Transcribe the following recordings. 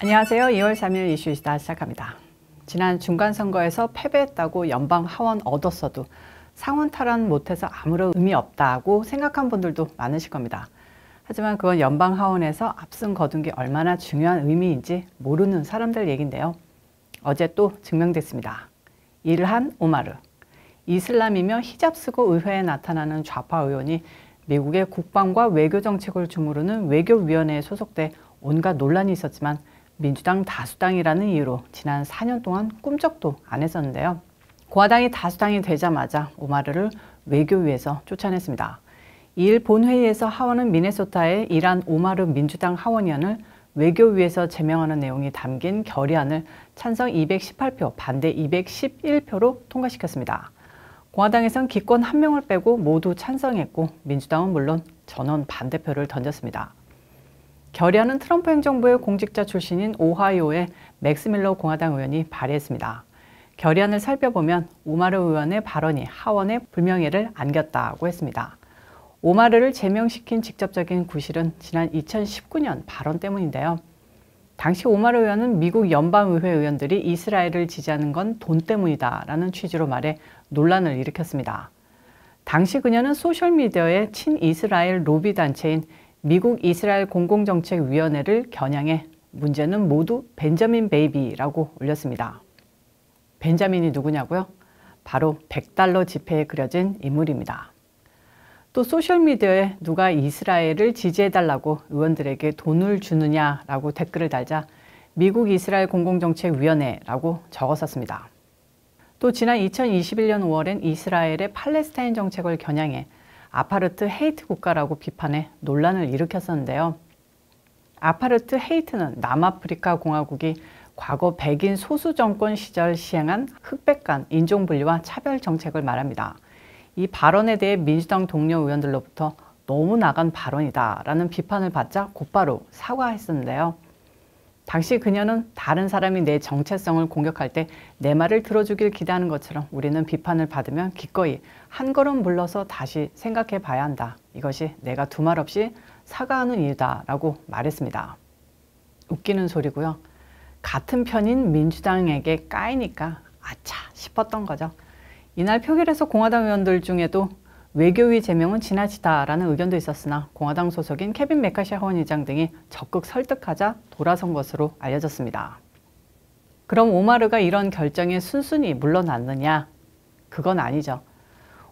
안녕하세요. 2월 3일 이슈이시다 시작합니다. 지난 중간선거에서 패배했다고 연방 하원 얻었어도 상원 탈환 못해서 아무런 의미 없다고 생각한 분들도 많으실 겁니다. 하지만 그건 연방 하원에서 압승 거둔 게 얼마나 중요한 의미인지 모르는 사람들 얘긴데요. 어제 또 증명됐습니다. 일한 오마르, 이슬람이며 히잡 쓰고 의회에 나타나는 좌파 의원이 미국의 국방과 외교 정책을 주무르는 외교위원회에 소속돼 온갖 논란이 있었지만 민주당 다수당이라는 이유로 지난 4년 동안 꿈쩍도 안 했었는데요. 공화당이 다수당이 되자마자 오마르를 외교위에서 쫓아냈습니다. 2일 본회의에서 하원은 미네소타의 일한 오마르 민주당 하원의원을 외교위에서 제명하는 내용이 담긴 결의안을 찬성 218표, 반대 211표로 통과시켰습니다. 공화당에선 기권 1명을 빼고 모두 찬성했고 민주당은 물론 전원 반대표를 던졌습니다. 결의안은 트럼프 행정부의 공직자 출신인 오하이오의 맥스 밀러 공화당 의원이 발의했습니다. 결의안을 살펴보면 오마르 의원의 발언이 하원에 불명예를 안겼다고 했습니다. 오마르를 제명시킨 직접적인 구실은 지난 2019년 발언 때문인데요. 당시 오마르 의원은 미국 연방의회 의원들이 이스라엘을 지지하는 건 돈 때문이다라는 취지로 말해 논란을 일으켰습니다. 당시 그녀는 소셜미디어에 친이스라엘 로비 단체인 미국 이스라엘 공공정책위원회를 겨냥해 문제는 모두 벤자민 베이비라고 올렸습니다. 벤자민이 누구냐고요? 바로 $100 지폐에 그려진 인물입니다. 또 소셜미디어에 누가 이스라엘을 지지해달라고 의원들에게 돈을 주느냐라고 댓글을 달자 미국 이스라엘 공공정책위원회라고 적었었습니다. 또 지난 2021년 5월엔 이스라엘의 팔레스타인 정책을 겨냥해 아파르트 헤이트 국가라고 비판해 논란을 일으켰었는데요. 아파르트 헤이트는 남아프리카 공화국이 과거 백인 소수 정권 시절 시행한 흑백 간 인종분리와 차별 정책을 말합니다. 이 발언에 대해 민주당 동료 의원들로부터 너무 나간 발언이다라는 비판을 받자 곧바로 사과했었는데요. 당시 그녀는 다른 사람이 내 정체성을 공격할 때 내 말을 들어주길 기대하는 것처럼 우리는 비판을 받으면 기꺼이 한 걸음 물러서 다시 생각해 봐야 한다. 이것이 내가 두말 없이 사과하는 이유다라고 말했습니다. 웃기는 소리고요. 같은 편인 민주당에게 까이니까 아차 싶었던 거죠. 이날 표결에서 공화당 의원들 중에도 외교위 제명은 지나치다라는 의견도 있었으나 공화당 소속인 케빈 메카시 하원의장 등이 적극 설득하자 돌아선 것으로 알려졌습니다. 그럼 오마르가 이런 결정에 순순히 물러났느냐? 그건 아니죠.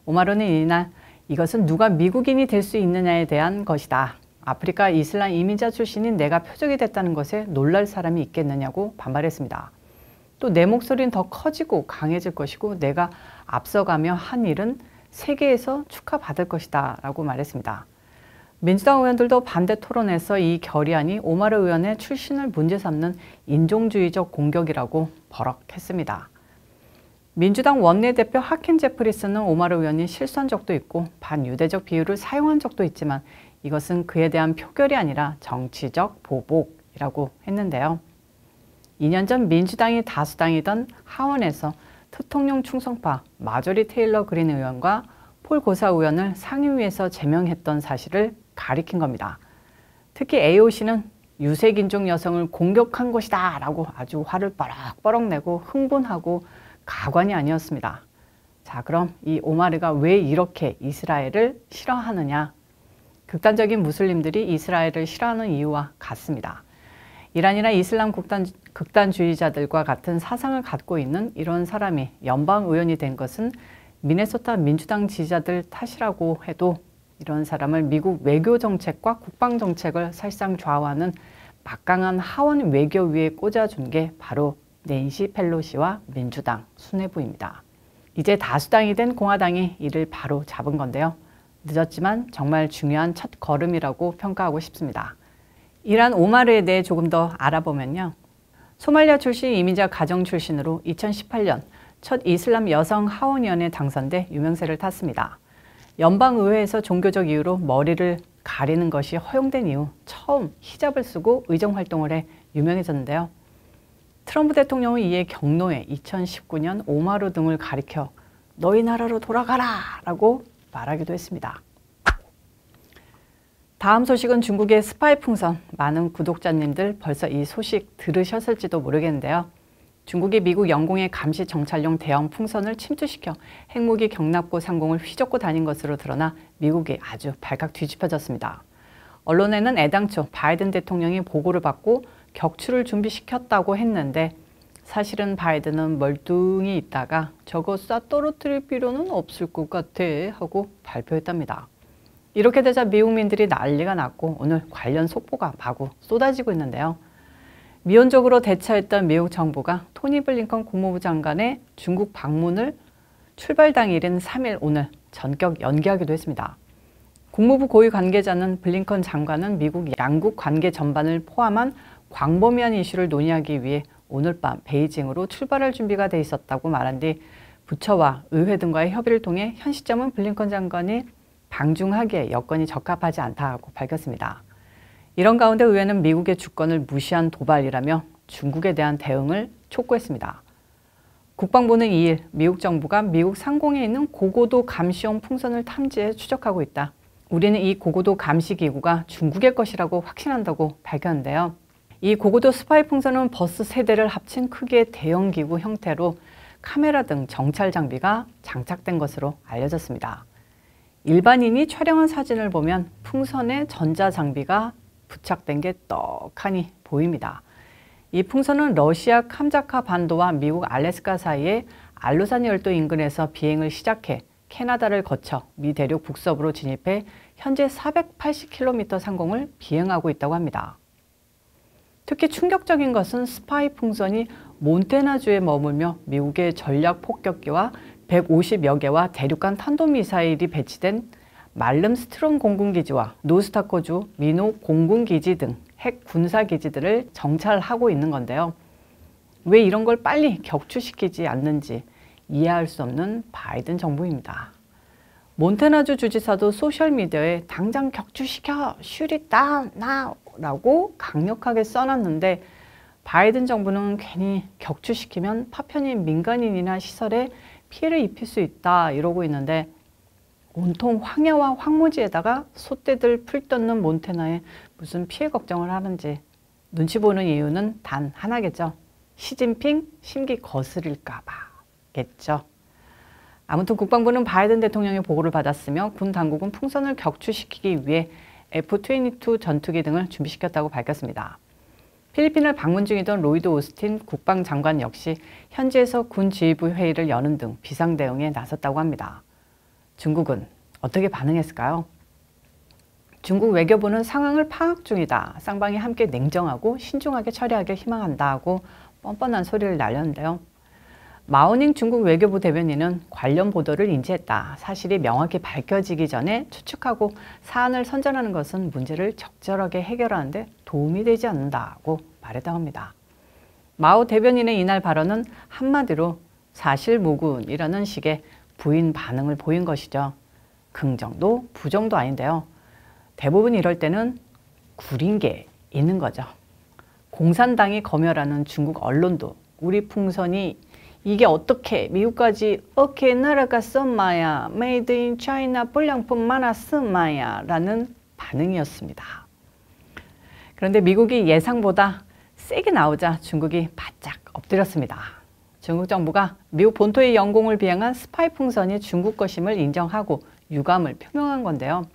오마르는 이날 이것은 누가 미국인이 될 수 있느냐에 대한 것이다. 아프리카 이슬람 이민자 출신인 내가 표적이 됐다는 것에 놀랄 사람이 있겠느냐고 반발했습니다. 또 내 목소리는 더 커지고 강해질 것이고 내가 앞서가며 한 일은 세계에서 축하받을 것이다 라고 말했습니다. 민주당 의원들도 반대 토론에서 이 결의안이 오마르 의원의 출신을 문제 삼는 인종주의적 공격이라고 버럭했습니다. 민주당 원내대표 하킨 제프리스는 오마르 의원이 실수한 적도 있고 반유대적 비유를 사용한 적도 있지만 이것은 그에 대한 표결이 아니라 정치적 보복이라고 했는데요. 2년 전 민주당이 다수당이던 하원에서 대통령 충성파 마조리 테일러 그린 의원과 폴 고사 의원을 상임위에서 제명했던 사실을 가리킨 겁니다. 특히 AOC는 유색인종 여성을 공격한 것이다 라고 아주 화를 뻐럭뻐럭 내고 흥분하고 가관이 아니었습니다. 자, 그럼 이 오마르가 왜 이렇게 이스라엘을 싫어하느냐? 극단적인 무슬림들이 이스라엘을 싫어하는 이유와 같습니다. 이란이나 이슬람 극단주의자들과 같은 사상을 갖고 있는 이런 사람이 연방 의원이 된 것은 미네소타 민주당 지지자들 탓이라고 해도 이런 사람을 미국 외교 정책과 국방 정책을 사실상 좌우하는 막강한 하원 외교위에 꽂아준 게 바로 낸시 펠로시와 민주당 수뇌부입니다. 이제 다수당이 된 공화당이 이를 바로 잡은 건데요. 늦었지만 정말 중요한 첫 걸음이라고 평가하고 싶습니다. 이란 오마르에 대해 조금 더 알아보면요. 소말리아 출신 이민자 가정 출신으로 2018년 첫 이슬람 여성 하원의원에 당선돼 유명세를 탔습니다. 연방의회에서 종교적 이유로 머리를 가리는 것이 허용된 이후 처음 히잡을 쓰고 의정활동을 해 유명해졌는데요. 트럼프 대통령은 이에 경로에 2019년 오마르 등을 가리켜 너희 나라로 돌아가라 라고 말하기도 했습니다. 다음 소식은 중국의 스파이 풍선. 많은 구독자님들 벌써 이 소식 들으셨을지도 모르겠는데요. 중국이 미국 영공의 감시 정찰용 대형 풍선을 침투시켜 핵무기 경납고 상공을 휘젓고 다닌 것으로 드러나 미국이 아주 발칵 뒤집혀졌습니다. 언론에는 애당초 바이든 대통령이 보고를 받고 격추를 준비시켰다고 했는데 사실은 바이든은 멀뚱히 있다가 저거 쏴 떨어뜨릴 필요는 없을 것 같아 하고 발표했답니다. 이렇게 되자 미국민들이 난리가 났고 오늘 관련 속보가 마구 쏟아지고 있는데요. 미온적으로 대처했던 미국 정부가 토니 블링컨 국무부 장관의 중국 방문을 출발 당일인 3일 오늘 전격 연기하기도 했습니다. 국무부 고위 관계자는 블링컨 장관은 미국 양국 관계 전반을 포함한 광범위한 이슈를 논의하기 위해 오늘 밤 베이징으로 출발할 준비가 돼 있었다고 말한 뒤 부처와 의회 등과의 협의를 통해 현 시점은 블링컨 장관이 방중하기에 여건이 적합하지 않다고 밝혔습니다. 이런 가운데 의회는 미국의 주권을 무시한 도발이라며 중국에 대한 대응을 촉구했습니다. 국방부는 2일 미국 정부가 미국 상공에 있는 고고도 감시용 풍선을 탐지해 추적하고 있다. 우리는 이 고고도 감시 기구가 중국의 것이라고 확신한다고 밝혔는데요. 이 고고도 스파이 풍선은 버스 세대를 합친 크기의 대형 기구 형태로 카메라 등 정찰 장비가 장착된 것으로 알려졌습니다. 일반인이 촬영한 사진을 보면 풍선에 전자장비가 부착된 게 떡하니 보입니다. 이 풍선은 러시아 캄자카 반도와 미국 알래스카 사이의 알루산 열도 인근에서 비행을 시작해 캐나다를 거쳐 미 대륙 북서부로 진입해 현재 480km 상공을 비행하고 있다고 합니다. 특히 충격적인 것은 스파이 풍선이 몬태나주에 머물며 미국의 전략 폭격기와 150여 개와 대륙간 탄도미사일이 배치된 말름스트롬 공군기지와 노스타코주 미노 공군기지 등 핵 군사기지들을 정찰하고 있는 건데요. 왜 이런 걸 빨리 격추시키지 않는지 이해할 수 없는 바이든 정부입니다. 몬태나주 주지사도 소셜미디어에 당장 격추시켜, 슈리 다운 나우 라고 강력하게 써놨는데 바이든 정부는 괜히 격추시키면 파편인 민간인이나 시설에 피해를 입힐 수 있다 이러고 있는데 온통 황야와 황무지에다가 솥대들 풀 뜯는 몬태나에 무슨 피해 걱정을 하는지 눈치 보는 이유는 단 하나겠죠. 시진핑 심기 거스릴까 봐겠죠. 아무튼 국방부는 바이든 대통령의 보고를 받았으며 군 당국은 풍선을 격추시키기 위해 F-22 전투기 등을 준비시켰다고 밝혔습니다. 필리핀을 방문 중이던 로이드 오스틴 국방장관 역시 현지에서 군 지휘부 회의를 여는 등 비상대응에 나섰다고 합니다. 중국은 어떻게 반응했을까요? 중국 외교부는 상황을 파악 중이다. 쌍방이 함께 냉정하고 신중하게 처리하길 희망한다 하고 뻔뻔한 소리를 날렸는데요. 마오닝 중국 외교부 대변인은 관련 보도를 인지했다. 사실이 명확히 밝혀지기 전에 추측하고 사안을 선전하는 것은 문제를 적절하게 해결하는 데 도움이 되지 않는다고 말했다고 합니다. 마오 대변인의 이날 발언은 한마디로 사실무근이라는 식의 부인 반응을 보인 것이죠. 긍정도 부정도 아닌데요. 대부분 이럴 때는 구린 게 있는 거죠. 공산당이 검열하는 중국 언론도 우리 풍선이 이게 어떻게 미국까지 어케 날아갔어 마야 메이드 인 차이나 불량품 많았어 마야 라는 반응이었습니다. 그런데 미국이 예상보다 세게 나오자 중국이 바짝 엎드렸습니다. 중국 정부가 미국 본토의 영공을 비행한 스파이 풍선이 중국 것임을 인정하고 유감을 표명한 건데요.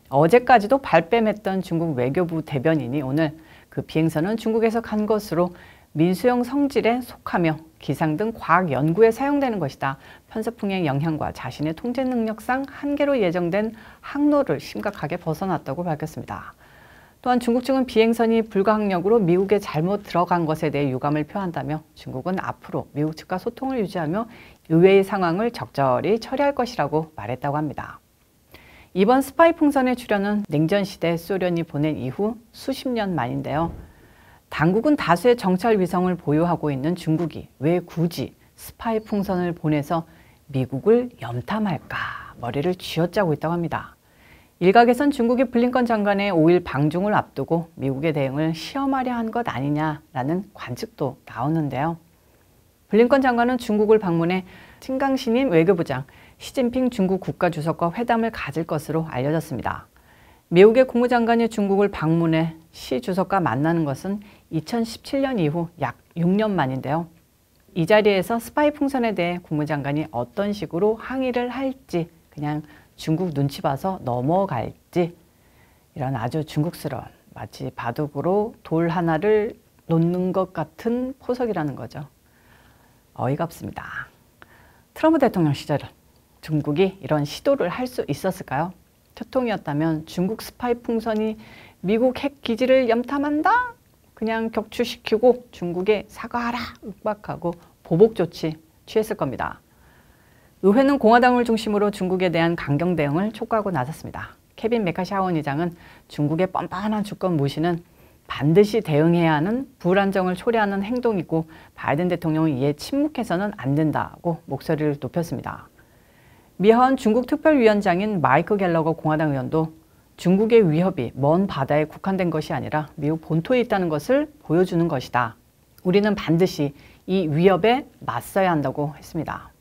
어제까지도 발뺌했던 중국 외교부 대변인이 오늘 그 비행선은 중국에서 간 것으로 민수용 성질에 속하며 기상 등 과학 연구에 사용되는 것이다. 편서풍의 영향과 자신의 통제 능력상 한계로 예정된 항로를 심각하게 벗어났다고 밝혔습니다. 또한 중국 측은 비행선이 불가항력으로 미국에 잘못 들어간 것에 대해 유감을 표한다며 중국은 앞으로 미국 측과 소통을 유지하며 의외의 상황을 적절히 처리할 것이라고 말했다고 합니다. 이번 스파이 풍선의 출현은 냉전시대 소련이 보낸 이후 수십 년 만인데요. 당국은 다수의 정찰 위성을 보유하고 있는 중국이 왜 굳이 스파이 풍선을 보내서 미국을 염탐할까 머리를 쥐어짜고 있다고 합니다. 일각에선 중국이 블링컨 장관의 5일 방중을 앞두고 미국의 대응을 시험하려 한 것 아니냐라는 관측도 나오는데요. 블링컨 장관은 중국을 방문해 칭강신인 외교부장 시진핑 중국 국가주석과 회담을 가질 것으로 알려졌습니다. 미국의 국무장관이 중국을 방문해 시 주석과 만나는 것은 2017년 이후 약 6년 만인데요. 이 자리에서 스파이 풍선에 대해 국무장관이 어떤 식으로 항의를 할지, 그냥 중국 눈치 봐서 넘어갈지, 이런 아주 중국스러운, 마치 바둑으로 돌 하나를 놓는 것 같은 포석이라는 거죠. 어이가 없습니다. 트럼프 대통령 시절 중국이 이런 시도를 할 수 있었을까요? 태통이었다면 중국 스파이 풍선이 미국 핵 기지를 염탐한다? 그냥 격추시키고 중국에 사과하라 윽박하고 보복 조치 취했을 겁니다. 의회는 공화당을 중심으로 중국에 대한 강경 대응을 촉구하고 나섰습니다. 케빈 메카시 하원 의장은 중국의 뻔뻔한 주권 무시는 반드시 대응해야 하는 불안정을 초래하는 행동이고 바이든 대통령은 이에 침묵해서는 안 된다고 목소리를 높였습니다. 미하원 중국 특별위원장인 마이크 갤러거 공화당 의원도 중국의 위협이 먼 바다에 국한된 것이 아니라 미국 본토에 있다는 것을 보여주는 것이다. 우리는 반드시 이 위협에 맞서야 한다고 했습니다.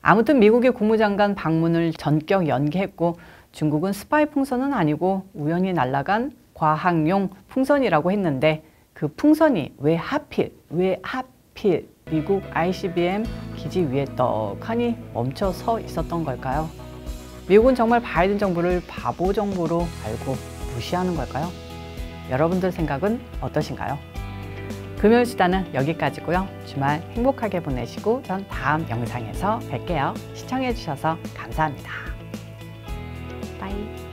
아무튼 미국의 국무장관 방문을 전격 연기했고 중국은 스파이 풍선은 아니고 우연히 날아간 과학용 풍선이라고 했는데 그 풍선이 왜 하필 미국 ICBM 기지 위에 떡하니 멈춰 서 있었던 걸까요? 미국은 정말 바이든 정부를 바보 정부로 알고 무시하는 걸까요? 여러분들 생각은 어떠신가요? 금요일 수다는 여기까지고요. 주말 행복하게 보내시고 전 다음 영상에서 뵐게요. 시청해주셔서 감사합니다. 빠이.